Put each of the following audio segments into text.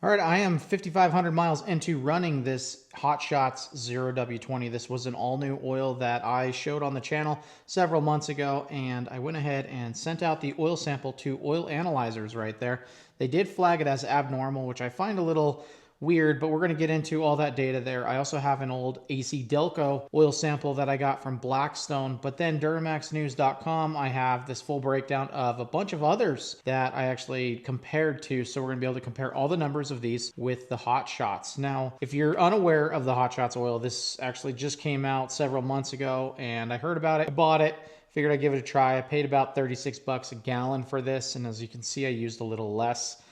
All right, I am 5,500 miles into running this Hot Shots 0W20. This was an all-new oil that I showed on the channel several months ago, and I went ahead and sent out the oil sample to oil analyzers right there. They did flag it as abnormal, which I find a little weird, but we're going to get into all that data there. I also have an old AC Delco oil sample that I got from Blackstone, but then DuramaxNews.com, I have this full breakdown of a bunch of others that I actually compared to. So we're going to be able to compare all the numbers of these with the Hot Shots. Now, if you're unaware of the Hot Shots oil, this actually just came out several months ago and I heard about it, I bought it, figured I'd give it a try. I paid about 36 bucks a gallon for this, and as you can see, I used a little less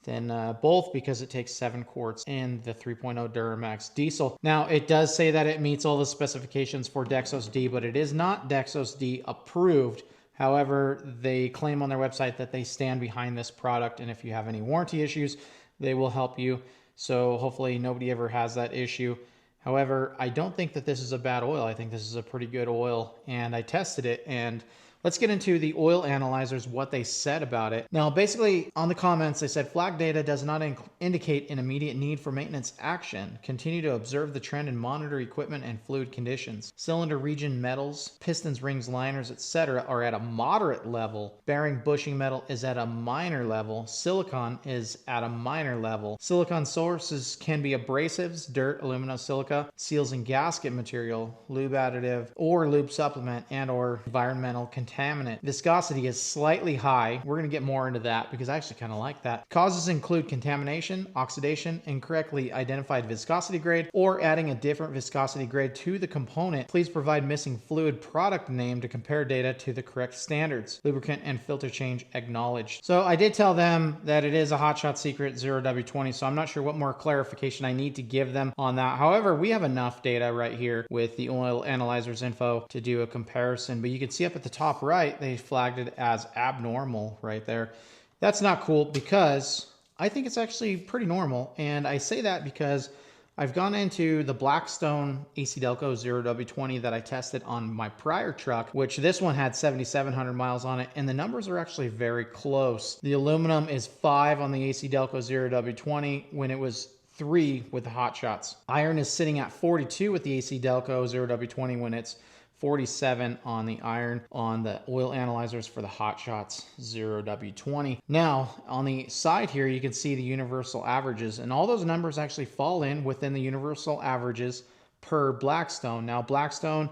than both because it takes 7 quarts in the 3.0 Duramax Diesel. Now, it does say that it meets all the specifications for Dexos D, but it is not Dexos D approved. However, they claim on their website that they stand behind this product, and if you have any warranty issues, they will help you. So hopefully nobody ever has that issue. However, I don't think that this is a bad oil. I think this is a pretty good oil, and I tested it, and let's get into the oil analyzers, what they said about it. Now, basically, on the comments, they said, flag data does not indicate an immediate need for maintenance action. Continue to observe the trend and monitor equipment and fluid conditions. Cylinder region metals, pistons, rings, liners, etc. are at a moderate level. Bearing bushing metal is at a minor level. Silicon is at a minor level. Silicon sources can be abrasives, dirt, alumina, silica, seals and gasket material, lube additive, or lube supplement, and or environmental contaminant. Viscosity is slightly high. We're going to get more into that because I actually kind of like that. Causes include contamination, oxidation, incorrectly identified viscosity grade, or adding a different viscosity grade to the component. Please provide missing fluid product name to compare data to the correct standards. Lubricant and filter change acknowledged. So I did tell them that it is a Hot Shot Secret 0W20, so I'm not sure what more clarification I need to give them on that. However, we have enough data right here with the oil analyzers info to do a comparison, but you can see up at the top right, they flagged it as abnormal right there. That's not cool because I think it's actually pretty normal. And I say that because I've gone into the Blackstone AC Delco 0W20 that I tested on my prior truck, which this one had 7,700 miles on it, and the numbers are actually very close. The aluminum is 5 on the AC Delco 0W20 when it was 3 with the Hot Shots. Iron is sitting at 42 with the AC Delco 0W20 when it's 47 on the iron on the oil analyzers for the Hot Shots 0W20. Now, on the side here, you can see the universal averages, and all those numbers actually fall in within the universal averages per Blackstone. Now, Blackstone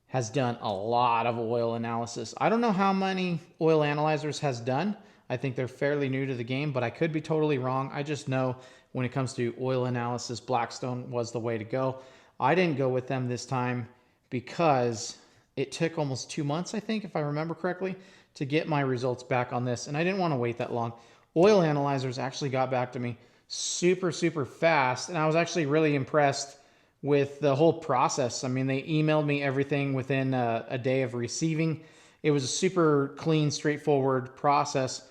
has done a lot of oil analysis. I don't know how many oil analyzers has done. I think they're fairly new to the game, but I could be totally wrong. I just know when it comes to oil analysis, Blackstone was the way to go. I didn't go with them this time because it took almost 2 months, I think, if I remember correctly, to get my results back on this, and I didn't want to wait that long. Oil analyzers actually got back to me super fast, and I was actually really impressed with the whole process. I mean, they emailed me everything within a day of receiving. It was a super clean, straightforward process.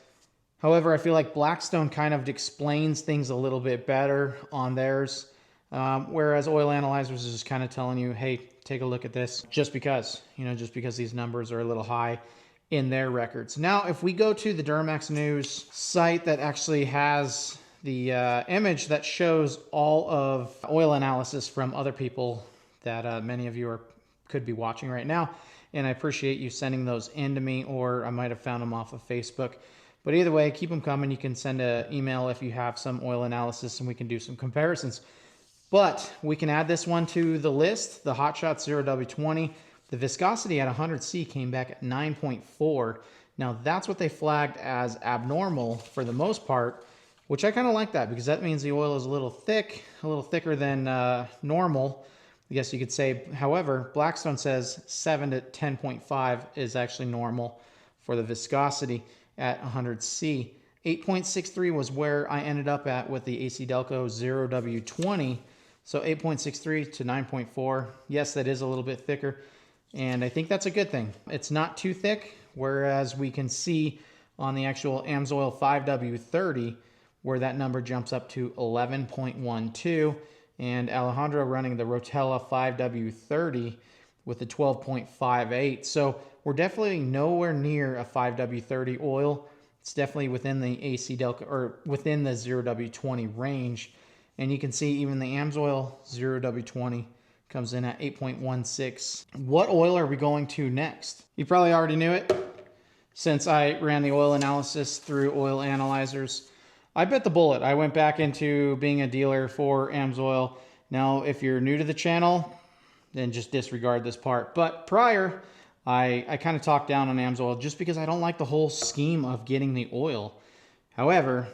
However, I feel like Blackstone kind of explains things a little bit better on theirs, whereas oil analyzers is just kind of telling you, hey, take a look at this just because, just because these numbers are a little high in their records. Now, if we go to the Duramax News site that actually has the image that shows all of oil analysis from other people that many of you could be watching right now, and I appreciate you sending those in to me, or I might have found them off of Facebook. But either way, keep them coming. You can send an email if you have some oil analysis, and we can do some comparisons. But we can add this one to the list, the Hot Shot 0W20. The viscosity at 100C came back at 9.4. Now that's what they flagged as abnormal for the most part, which I kind of like that because that means the oil is a little thick, a little thicker than normal, I guess you could say. However, Blackstone says 7 to 10.5 is actually normal for the viscosity at 100C. 8.63 was where I ended up at with the AC Delco 0W20. So 8.63 to 9.4. Yes, that is a little bit thicker, and I think that's a good thing. It's not too thick, whereas we can see on the actual AMSOIL 5W30 where that number jumps up to 11.12, and Alejandro running the Rotella 5W30 with the 12.58. So we're definitely nowhere near a 5W30 oil. It's definitely within the AC Delco, or within the 0W20 range. And you can see even the AMSOIL 0W20 comes in at 8.16. What oil are we going to next? You probably already knew it since I ran the oil analysis through oil analyzers. I bit the bullet. I went back into being a dealer for AMSOIL. Now, if you're new to the channel, then just disregard this part. But prior, I kind of talked down on AMSOIL just because I don't like the whole scheme of getting the oil. However,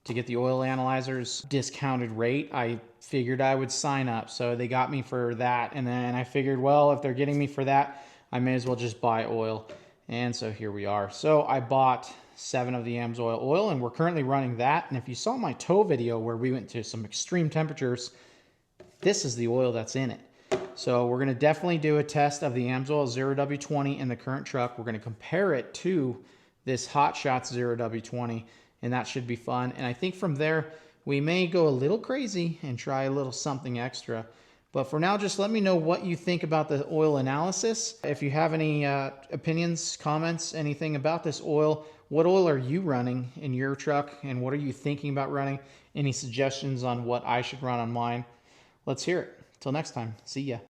to get the oil analyzers discounted rate, I figured I would sign up. So they got me for that. And then I figured, well, if they're getting me for that, I may as well just buy oil. And so here we are. So I bought 7 of the AMSOIL oil, and we're currently running that. And if you saw my tow video where we went to some extreme temperatures, this is the oil that's in it. So we're going to definitely do a test of the AMSOIL 0W20 in the current truck. We're going to compare it to this Hot Shots 0W20, and that should be fun. And I think from there, we may go a little crazy and try a little something extra. But for now, just let me know what you think about the oil analysis. If you have any opinions, comments, anything about this oil, what oil are you running in your truck, and what are you thinking about running? Any suggestions on what I should run on mine? Let's hear it. Till next time, see ya.